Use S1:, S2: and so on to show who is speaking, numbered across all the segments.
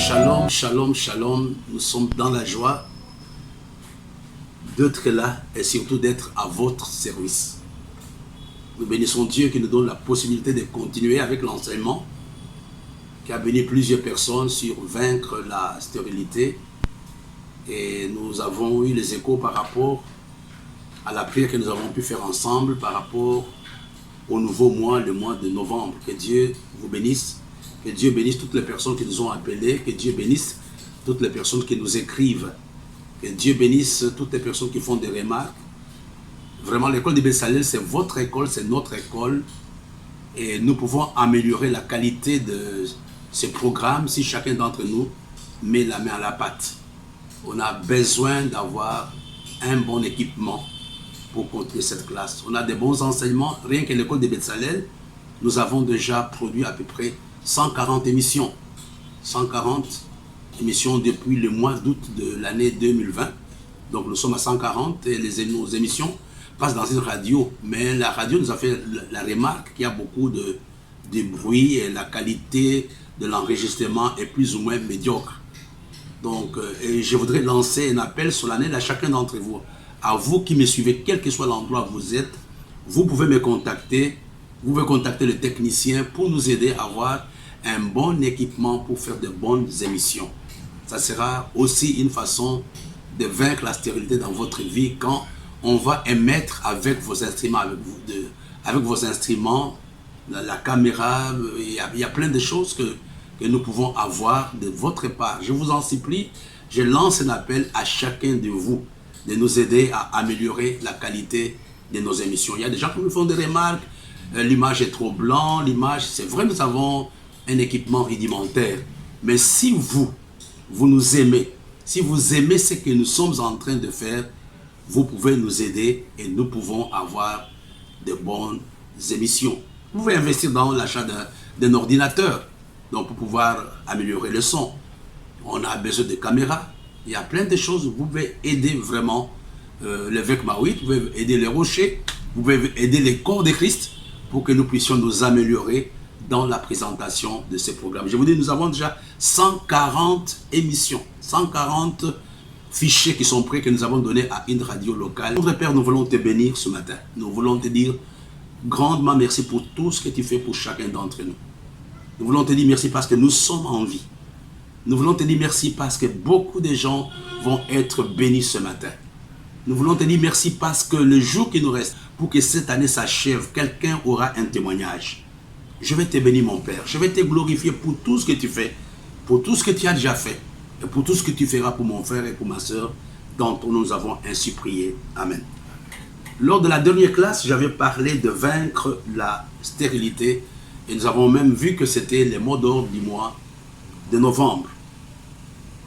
S1: Shalom, shalom, shalom. Nous sommes dans la joie d'être là et surtout d'être à votre service. Nous bénissons Dieu qui nous donne la possibilité de continuer avec l'enseignement qui a béni plusieurs personnes sur vaincre la stérilité. Et nous avons eu les échos par rapport à la prière que nous avons pu faire ensemble par rapport au nouveau mois, le mois de novembre. Que Dieu vous bénisse. Que Dieu bénisse toutes les personnes qui nous ont appelés. Que Dieu bénisse toutes les personnes qui nous écrivent. Que Dieu bénisse toutes les personnes qui font des remarques. Vraiment, l'école de Bezalel, c'est votre école, c'est notre école. Et nous pouvons améliorer la qualité de ce programme si chacun d'entre nous met la main à la pâte. On a besoin d'avoir un bon équipement pour continuer cette classe. On a des bons enseignements. Rien que l'école de Bezalel, nous avons déjà produit à peu près 140 émissions. 140 émissions depuis le mois d'août de l'année 2020. Donc nous sommes à 140 et nos émissions passent dans une radio. Mais la radio nous a fait la remarque qu'il y a beaucoup de bruit et la qualité de l'enregistrement est plus ou moins médiocre. Donc et je voudrais lancer un appel solennel à chacun d'entre vous. À vous qui me suivez, quel que soit l'endroit où vous êtes, vous pouvez me contacter. Vous pouvez contacter le technicien pour nous aider à avoir un bon équipement pour faire de bonnes émissions. Ça sera aussi une façon de vaincre la stérilité dans votre vie quand on va émettre avec vos instruments, avec vos instruments, la caméra, il y a plein de choses que nous pouvons avoir de votre part. Je vous en supplie, je lance un appel à chacun de vous de nous aider à améliorer la qualité de nos émissions. Il y a des gens qui nous font des remarques, l'image est trop blanche, l'image, c'est vrai, nous avons un équipement rudimentaire. Mais si vous nous aimez, si vous aimez ce que nous sommes en train de faire, vous pouvez nous aider et nous pouvons avoir de bonnes émissions. Vous pouvez investir dans l'achat d'un ordinateur, donc pour pouvoir améliorer le son. On a besoin de caméras. Il y a plein de choses. Vous pouvez aider vraiment l'évêque Maui, vous pouvez aider les rochers, vous pouvez aider les corps de Christ pour que nous puissions nous améliorer dans la présentation de ce programme. Je vous dis, nous avons déjà 140 émissions, 140 fichiers qui sont prêts que nous avons donnés à une radio locale. Notre Père, nous voulons te bénir ce matin. Nous voulons te dire grandement merci pour tout ce que tu fais pour chacun d'entre nous. Nous voulons te dire merci parce que nous sommes en vie. Nous voulons te dire merci parce que beaucoup de gens vont être bénis ce matin. Nous voulons te dire merci parce que le jour qui nous reste, pour que cette année s'achève, quelqu'un aura un témoignage. Je vais te bénir mon Père. Je vais te glorifier pour tout ce que tu fais, pour tout ce que tu as déjà fait, et pour tout ce que tu feras pour mon frère et pour ma soeur, dont nous avons ainsi prié. Amen. Lors de la dernière classe, j'avais parlé de vaincre la stérilité, et nous avons même vu que c'était les mots d'ordre du mois de novembre.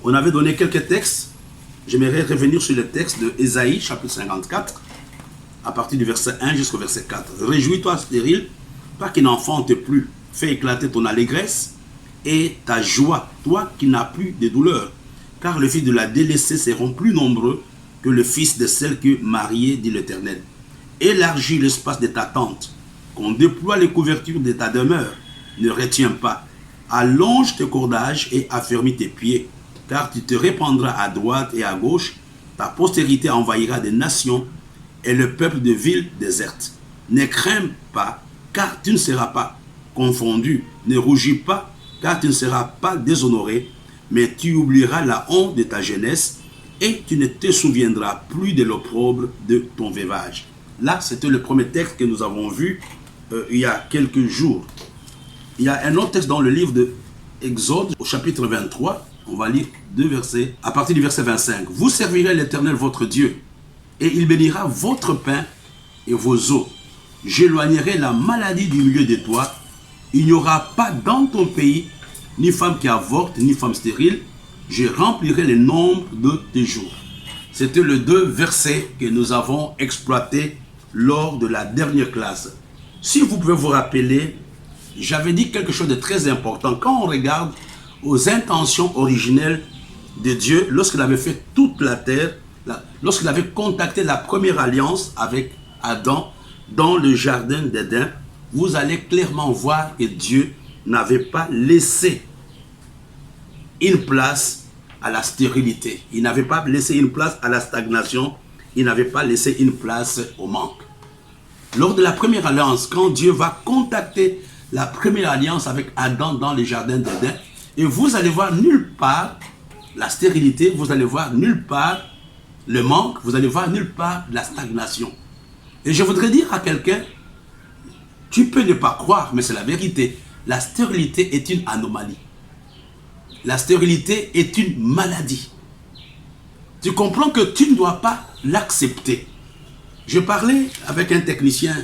S1: On avait donné quelques textes. J'aimerais revenir sur le texte de Ésaïe, chapitre 54, à partir du verset 1 jusqu'au verset 4. « Réjouis-toi, stérile, pas qu'il n'enfante plus. Fais éclater ton allégresse et ta joie, toi qui n'as plus de douleur. Car les fils de la délaissée seront plus nombreux que le fils de celle que mariée, dit l'Éternel. Élargis l'espace de ta tente, qu'on déploie les couvertures de ta demeure. Ne retiens pas. Allonge tes cordages et affermis tes pieds. Car tu te répandras à droite et à gauche, ta postérité envahira des nations et le peuple de villes désertes. Ne crains pas, car tu ne seras pas confondu. Ne rougis pas, car tu ne seras pas déshonoré, mais tu oublieras la honte de ta jeunesse et tu ne te souviendras plus de l'opprobre de ton veuvage. Là, c'était le premier texte que nous avons vu il y a quelques jours. Il y a un autre texte dans le livre de Exode, au chapitre 23. On va lire deux versets, à partir du verset 25. « Vous servirez l'Éternel votre Dieu, et il bénira votre pain et vos eaux. J'éloignerai la maladie du milieu de toi. Il n'y aura pas dans ton pays ni femme qui avorte, ni femme stérile. Je remplirai le nombre de tes jours. » C'était les deux versets que nous avons exploités lors de la dernière classe. Si vous pouvez vous rappeler, j'avais dit quelque chose de très important. Quand on regarde aux intentions originelles de Dieu, lorsqu'il avait fait toute la terre, lorsqu'il avait contacté la première alliance avec Adam dans le jardin d'Éden, vous allez clairement voir que Dieu n'avait pas laissé une place à la stérilité. Il n'avait pas laissé une place à la stagnation. Il n'avait pas laissé une place au manque. Lors de la première alliance, quand Dieu va contacter la première alliance avec Adam dans le jardin d'Éden, et vous allez voir nulle part la stérilité, vous allez voir nulle part le manque, vous allez voir nulle part la stagnation. Et je voudrais dire à quelqu'un, tu peux ne pas croire, mais c'est la vérité. La stérilité est une anomalie. La stérilité est une maladie. Tu comprends que tu ne dois pas l'accepter. Je parlais avec un technicien.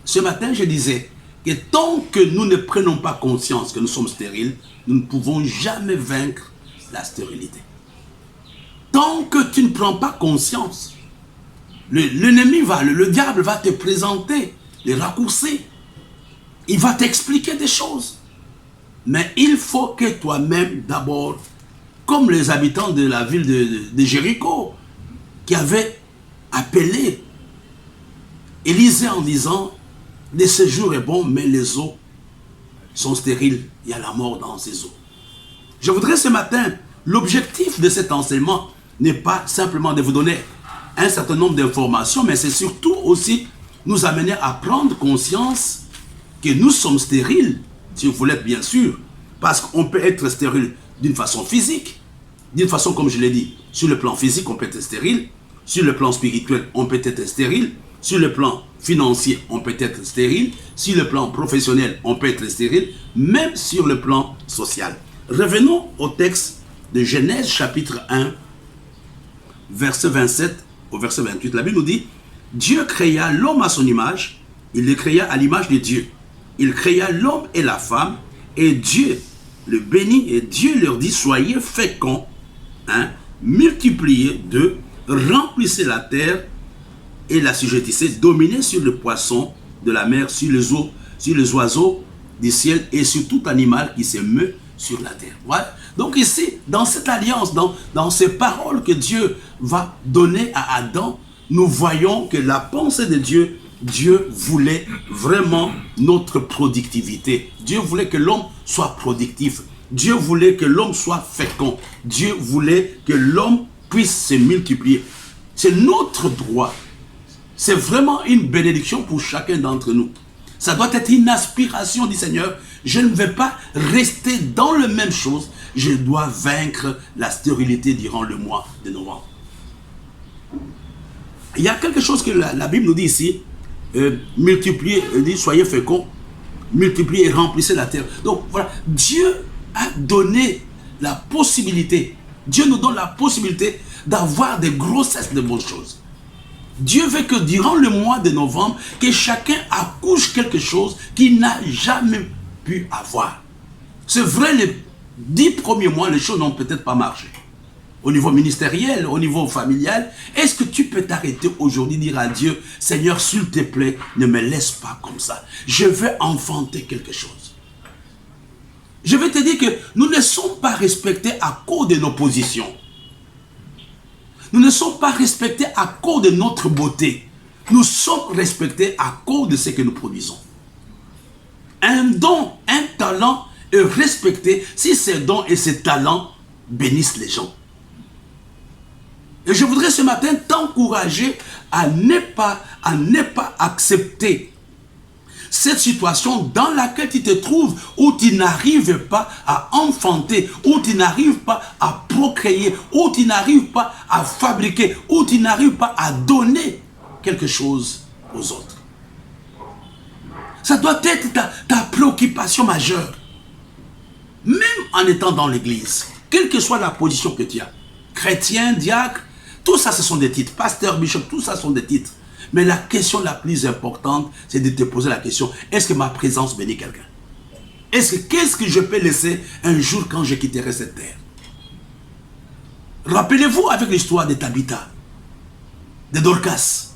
S1: Ce matin, je disais que tant que nous ne prenons pas conscience que nous sommes stériles, nous ne pouvons jamais vaincre la stérilité. Tant que tu ne prends pas conscience, l'ennemi le diable va te présenter les raccourcis. Il va t'expliquer des choses. Mais il faut que toi-même, d'abord, comme les habitants de la ville de Jéricho, qui avaient appelé Élisée en disant, le séjour est bon, mais les eaux sont stériles. Il y a la mort dans ces eaux. Je voudrais ce matin, l'objectif de cet enseignement n'est pas simplement de vous donner un certain nombre d'informations, mais c'est surtout aussi nous amener à prendre conscience que nous sommes stériles, si vous l'êtes bien sûr, parce qu'on peut être stérile d'une façon physique, d'une façon, comme je l'ai dit, sur le plan physique, on peut être stérile, sur le plan spirituel, on peut être stérile, sur le plan financier, on peut être stérile, sur le plan professionnel, on peut être stérile, même sur le plan social. Revenons au texte de Genèse chapitre 1, verset 27 au verset 28. La Bible nous dit, Dieu créa l'homme à son image, il le créa à l'image de Dieu. Il créa l'homme et la femme, et Dieu le bénit, et Dieu leur dit, soyez féconds, multipliez d'eux, remplissez la terre et l'assujettissez, dominez sur le poisson de la mer, sur les oiseaux du ciel et sur tout animal qui se meut sur la terre. Voilà. Donc ici, dans cette alliance, dans ces paroles que Dieu va donner à Adam, nous voyons que la pensée de Dieu, Dieu voulait vraiment notre productivité. Dieu voulait que l'homme soit productif. Dieu voulait que l'homme soit fécond. Dieu voulait que l'homme puisse se multiplier. C'est notre droit. C'est vraiment une bénédiction pour chacun d'entre nous. Ça doit être une aspiration du Seigneur. Je ne vais pas rester dans la même chose. Je dois vaincre la stérilité durant le mois de novembre. Il y a quelque chose que la Bible nous dit ici. Multipliez, dit soyez féconds, multipliez et remplissez la terre. Donc voilà, Dieu a donné la possibilité, Dieu nous donne la possibilité d'avoir des grossesses de bonnes choses. Dieu veut que durant le mois de novembre, que chacun accouche quelque chose qu'il n'a jamais pu avoir. C'est vrai, les 10 premiers mois, les choses n'ont peut-être pas marché. Au niveau ministériel, au niveau familial, est-ce que tu peux t'arrêter aujourd'hui, dire à Dieu, Seigneur, s'il te plaît, ne me laisse pas comme ça. Je veux enfanter quelque chose. Je vais te dire que nous ne sommes pas respectés à cause de nos positions. Nous ne sommes pas respectés à cause de notre beauté. Nous sommes respectés à cause de ce que nous produisons. Un don, un talent est respecté si ces dons et ces talents bénissent les gens. Et je voudrais ce matin t'encourager à ne pas accepter cette situation dans laquelle tu te trouves, où tu n'arrives pas à enfanter, où tu n'arrives pas à procréer, où tu n'arrives pas à fabriquer, où tu n'arrives pas à donner quelque chose aux autres. Ça doit être ta préoccupation majeure. Même en étant dans l'église, quelle que soit la position que tu as, chrétien, diacre, tout ça ce sont des titres, pasteur, bishop, tout ça sont des titres. Mais la question la plus importante, c'est de te poser la question, est-ce que ma présence bénit quelqu'un? Qu'est-ce que je peux laisser un jour quand je quitterai cette terre? Rappelez-vous avec l'histoire de Tabitha, de Dorcas.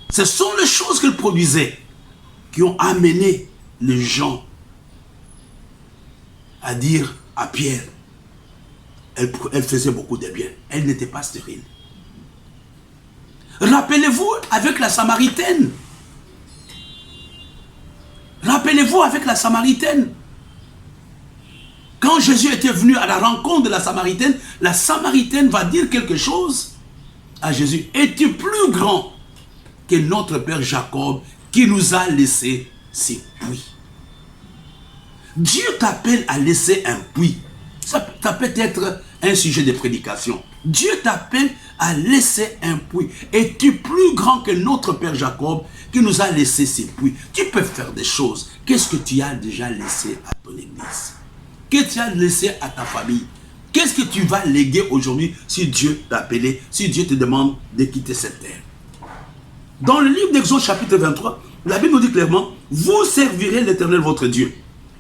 S1: Ce sont les choses qu'elle produisait qui ont amené les gens à dire à Pierre, elle faisait beaucoup de bien. Elle n'était pas stérile. Rappelez-vous avec la Samaritaine. Rappelez-vous avec la Samaritaine. Quand Quand Jésus était venu à la rencontre de la Samaritaine va dire quelque chose à Jésus. Es-tu plus grand que notre père Jacob qui nous a laissé ses puits? Dieu t'appelle à laisser un puits. Ça peut être un sujet de prédication. Dieu t'appelle à laisser un puits. Es-tu plus grand que notre père Jacob qui nous a laissé ses puits? Tu peux faire des choses. Qu'est-ce que tu as déjà laissé à ton église? Qu'est-ce que tu as laissé à ta famille? Qu'est-ce que tu vas léguer aujourd'hui si Dieu t'a appelé, si Dieu te demande de quitter cette terre? Dans le livre d'Exode chapitre 23, la Bible nous dit clairement, vous servirez l'Éternel votre Dieu.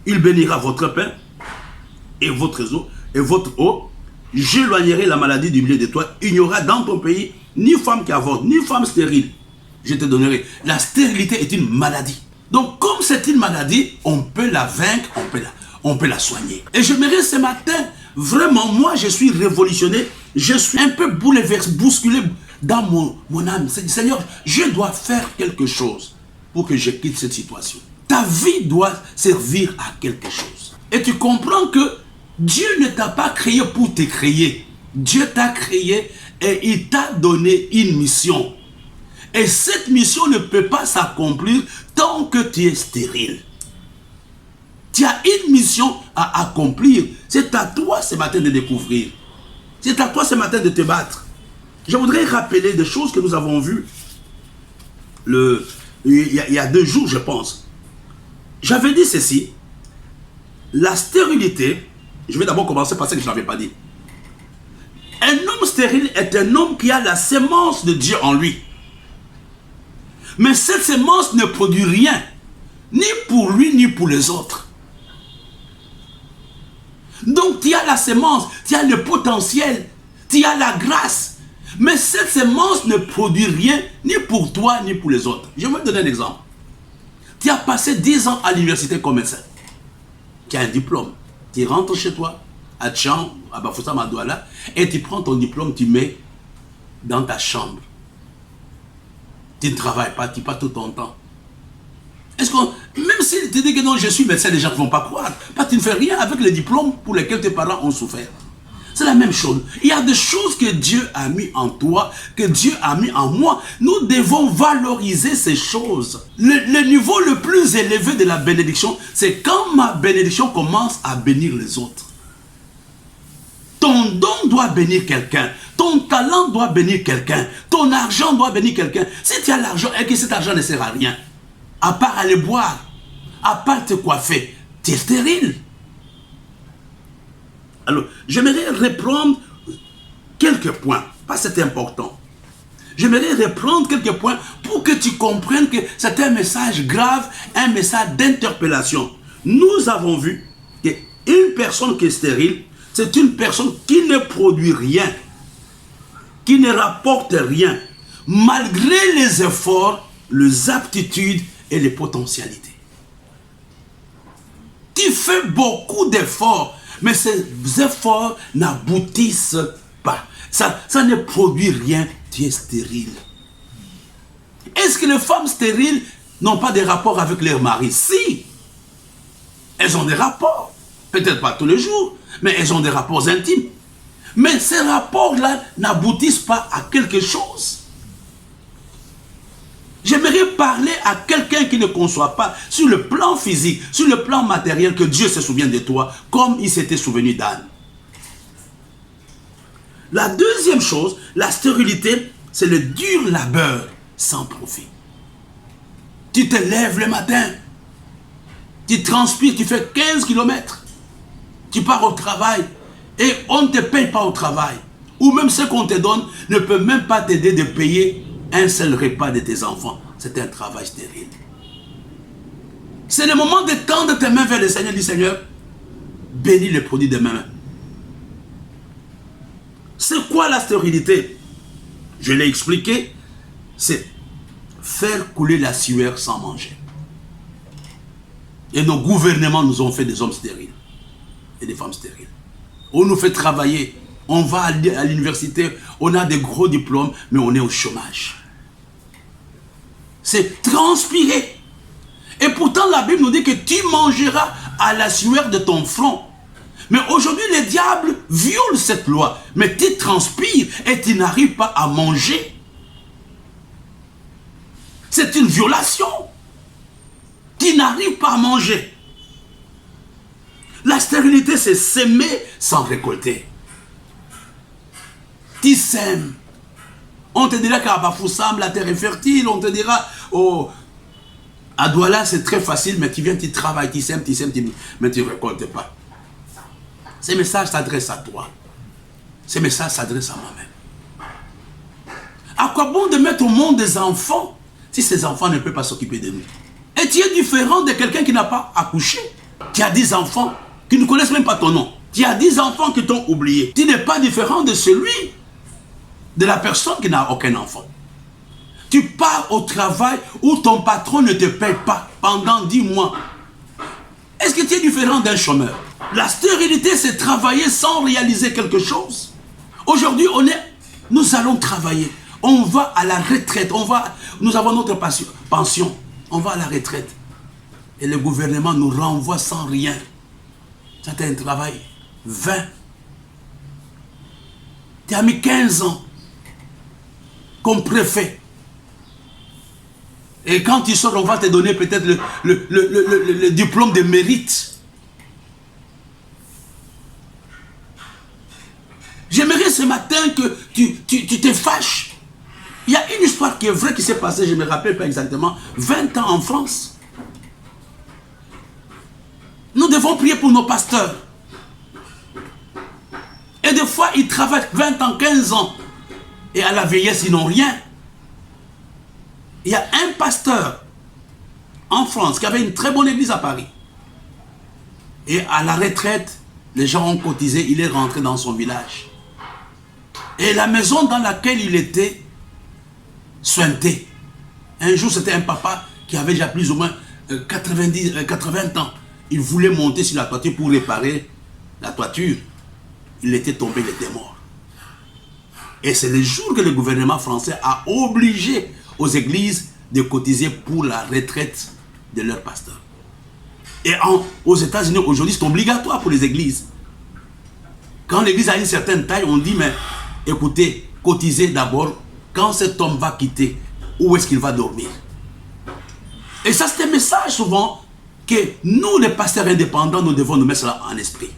S1: Il bénira votre pain et votre eau. J'éloignerai la maladie du milieu de toi. Il n'y aura dans ton pays ni femme qui avorte, ni femme stérile. Je te donnerai. La stérilité est une maladie. Donc, comme c'est une maladie, on peut la vaincre, on peut la soigner. Et j'aimerais ce matin, vraiment, moi, je suis révolutionné. Je suis un peu bouleversé, bousculé dans mon âme. Seigneur, je dois faire quelque chose pour que je quitte cette situation. Ta vie doit servir à quelque chose. Et tu comprends que Dieu ne t'a pas créé pour te créer. Dieu t'a créé et il t'a donné une mission. Et cette mission ne peut pas s'accomplir tant que tu es stérile. Tu as une mission à accomplir. C'est à toi ce matin de découvrir. C'est à toi ce matin de te battre. Je voudrais rappeler des choses que nous avons vues il y a 2 jours, je pense. J'avais dit ceci. La stérilité, je vais d'abord commencer par ce que je n'avais pas dit. Un homme stérile est un homme qui a la sémence de Dieu en lui. Mais cette sémence ne produit rien, ni pour lui, ni pour les autres. Donc tu as la sémence, tu as le potentiel, tu as la grâce. Mais cette sémence ne produit rien, ni pour toi, ni pour les autres. Je vais te donner un exemple. Tu as passé 10 ans à l'université comme médecin. Tu as un diplôme. Tu rentres chez toi, à Tchang, à Bafoussam, à Douala, et tu prends ton diplôme, tu mets dans ta chambre. Tu ne travailles pas, tu passes tout ton temps. Est-ce que, même si tu dis que non, je suis médecin, les gens ne vont pas croire. Parce que tu ne fais rien avec les diplômes pour lesquels tes parents ont souffert. C'est la même chose. Il y a des choses que Dieu a mis en toi, que Dieu a mis en moi. Nous devons valoriser ces choses. Le niveau le plus élevé de la bénédiction, c'est quand ma bénédiction commence à bénir les autres. Ton don doit bénir quelqu'un. Ton talent doit bénir quelqu'un. Ton argent doit bénir quelqu'un. Si tu as l'argent et que cet argent ne sert à rien, à part aller boire, à part te coiffer, tu es stérile. Alors, j'aimerais reprendre quelques points, parce que c'est important. J'aimerais reprendre quelques points pour que tu comprennes que c'est un message grave, un message d'interpellation. Nous avons vu qu'une personne qui est stérile, c'est une personne qui ne produit rien, qui ne rapporte rien, malgré les efforts, les aptitudes et les potentialités. Tu fais beaucoup d'efforts, mais ces efforts n'aboutissent pas. Ça ne produit rien, tu es stérile. Est-ce que les femmes stériles n'ont pas de rapports avec leurs maris? Si, elles ont des rapports. Peut-être pas tous les jours, mais elles ont des rapports intimes. Mais ces rapports-là n'aboutissent pas à quelque chose. J'aimerais parler à quelqu'un qui ne conçoit pas sur le plan physique, sur le plan matériel, que Dieu se souvient de toi, comme il s'était souvenu d'Anne. La deuxième chose, la stérilité, c'est le dur labeur sans profit. Tu te lèves le matin, tu transpires, tu fais 15 km, tu pars au travail et on ne te paye pas au travail. Ou même ce qu'on te donne ne peut même pas t'aider de payer un seul repas de tes enfants. C'est un travail stérile. C'est le moment de tendre tes mains vers le Seigneur. Dis Seigneur, bénis les produits de mes mains. C'est quoi la stérilité? Je l'ai expliqué. C'est faire couler la sueur sans manger. Et nos gouvernements nous ont fait des hommes stériles et des femmes stériles. On nous fait travailler. On va à l'université, on a des gros diplômes, mais on est au chômage. C'est transpirer. Et pourtant, la Bible nous dit que tu mangeras à la sueur de ton front. Mais aujourd'hui, les diables violent cette loi. Mais tu transpires et tu n'arrives pas à manger. C'est une violation. Tu n'arrives pas à manger. La stérilité, c'est s'aimer sans récolter. Tu sèmes. On te dira qu'à Bafoussam, la terre est fertile. On te dira, oh, à Douala, c'est très facile, mais tu viens, tu travailles, tu sèmes, mais tu ne récoltes pas. Ces messages s'adressent à toi. Ces messages s'adressent à moi-même. À quoi bon de mettre au monde des enfants si ces enfants ne peuvent pas s'occuper de nous? Et tu es différent de quelqu'un qui n'a pas accouché. Tu as 10 enfants qui ne connaissent même pas ton nom. Tu as 10 enfants qui t'ont oublié. Tu n'es pas différent de celui, de la personne qui n'a aucun enfant. Tu pars au travail où ton patron ne te paye pas pendant 10 mois. Est-ce que tu es différent d'un chômeur? La stérilité, c'est travailler sans réaliser quelque chose. Aujourd'hui, nous allons travailler. On va à la retraite. Nous avons notre pension. On va à la retraite. Et le gouvernement nous renvoie sans rien. C'est un travail 20. Tu as mis 15 ans comme préfet. Et quand tu sors, on va te donner peut-être le diplôme de mérite. J'aimerais ce matin que tu te fâches. Il y a une histoire qui est vraie qui s'est passée, je ne me rappelle pas exactement, 20 ans en France. Nous devons prier pour nos pasteurs. Et des fois, ils travaillent 20 ans, 15 ans. Et à la vieillesse, ils n'ont rien. Il y a un pasteur en France qui avait une très bonne église à Paris. Et à la retraite, les gens ont cotisé, il est rentré dans son village. Et la maison dans laquelle il était sointait. Un jour, c'était un papa qui avait déjà plus ou moins 80 ans. Il voulait monter sur la toiture pour réparer la toiture. Il était tombé, il était mort. Et c'est le jour que le gouvernement français a obligé aux églises de cotiser pour la retraite de leurs pasteurs. Et aux États-Unis, aujourd'hui, c'est obligatoire pour les églises. Quand l'église a une certaine taille, on dit, mais écoutez, cotisez d'abord. Quand cet homme va quitter, où est-ce qu'il va dormir? Et ça, c'est un message souvent que nous, les pasteurs indépendants, nous devons nous mettre cela en esprit.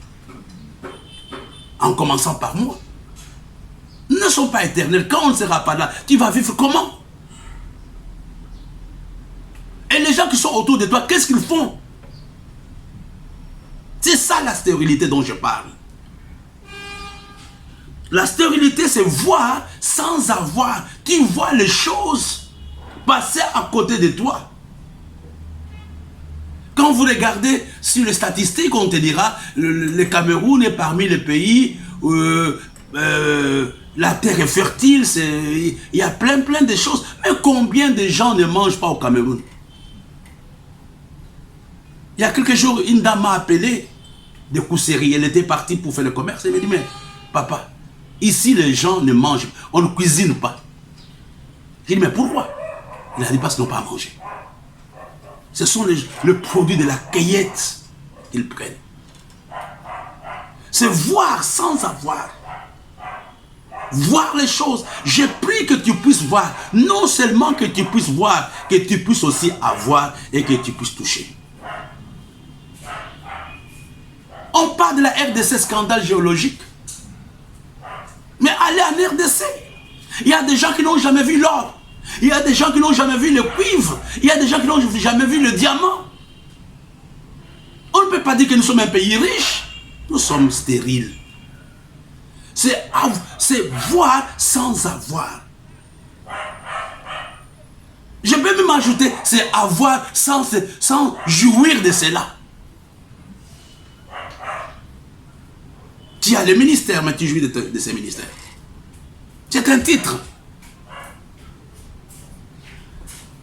S1: En commençant par moi. Nous ne sommes pas éternels. Quand on ne sera pas là, tu vas vivre comment? Et les gens qui sont autour de toi, qu'est-ce qu'ils font? C'est ça la stérilité dont je parle. La stérilité, c'est voir sans avoir. Tu vois les choses passer à côté de toi. Quand vous regardez sur les statistiques, on te dira le Cameroun est parmi les pays où la terre est fertile, il y a plein de choses. Mais combien de gens ne mangent pas au Cameroun? Il y a quelques jours, une dame m'a appelé de Kousséry. Elle était partie pour faire le commerce. Elle m'a dit, mais papa, ici les gens ne mangent, on ne cuisine pas. J'ai dit, mais pourquoi? Il a dit, parce qu'ils n'ont pas à manger. Ce sont le produit de la cueillette qu'ils prennent. C'est voir sans avoir. Voir les choses. J'ai pris que tu puisses voir. Non seulement que tu puisses voir, que tu puisses aussi avoir et que tu puisses toucher. On parle de la RDC, scandale géologique. Mais allez en RDC. Il y a des gens qui n'ont jamais vu l'or. Il y a des gens qui n'ont jamais vu le cuivre. Il y a des gens qui n'ont jamais vu le diamant. On ne peut pas dire que nous sommes un pays riche. Nous sommes stériles. C'est voir sans avoir. Je peux même ajouter, c'est avoir sans jouir de cela. Tu as le ministère, mais tu jouis de ces ministères. C'est un titre.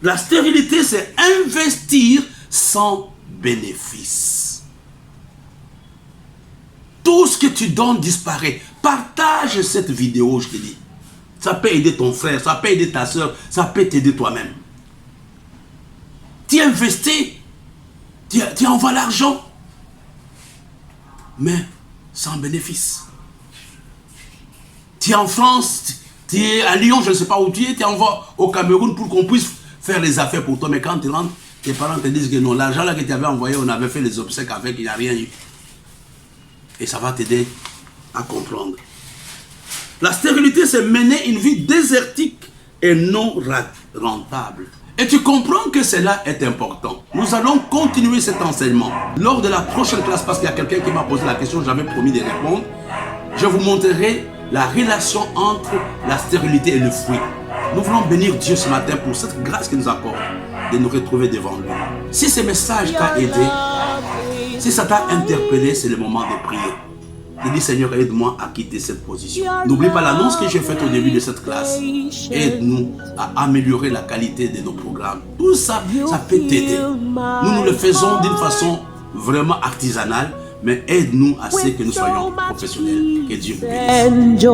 S1: La stérilité, c'est investir sans bénéfice. Tout ce que tu donnes disparaît. Partage cette vidéo, je te dis. Ça peut aider ton frère, ça peut aider ta soeur, ça peut t'aider toi-même. Tu investis, tu envoies l'argent. Mais sans bénéfice. Tu es en France, tu es à Lyon, je ne sais pas où tu es envoyé au Cameroun pour qu'on puisse faire les affaires pour toi. Mais quand tu rentres, tes parents te disent que non, l'argent là que tu avais envoyé, on avait fait les obsèques avec, il n'y a rien eu. Et ça va t'aider à comprendre. La stérilité, c'est mener une vie désertique et non rentable. Et tu comprends que cela est important. Nous allons continuer cet enseignement. Lors de la prochaine classe, parce qu'il y a quelqu'un qui m'a posé la question, j'avais promis de répondre, je vous montrerai la relation entre la stérilité et le fruit. Nous voulons bénir Dieu ce matin pour cette grâce qu'il nous accorde de nous retrouver devant lui. Si ce message t'a aidé, si ça t'a interpellé, c'est le moment de prier. De dire Seigneur, aide-moi à quitter cette position. N'oublie pas l'annonce que j'ai faite au début de cette classe. Aide-nous à améliorer la qualité de nos programmes. Tout ça, ça peut t'aider. Nous le faisons d'une façon vraiment artisanale, mais aide-nous à ce que nous soyons professionnels. Que Dieu vous bénisse.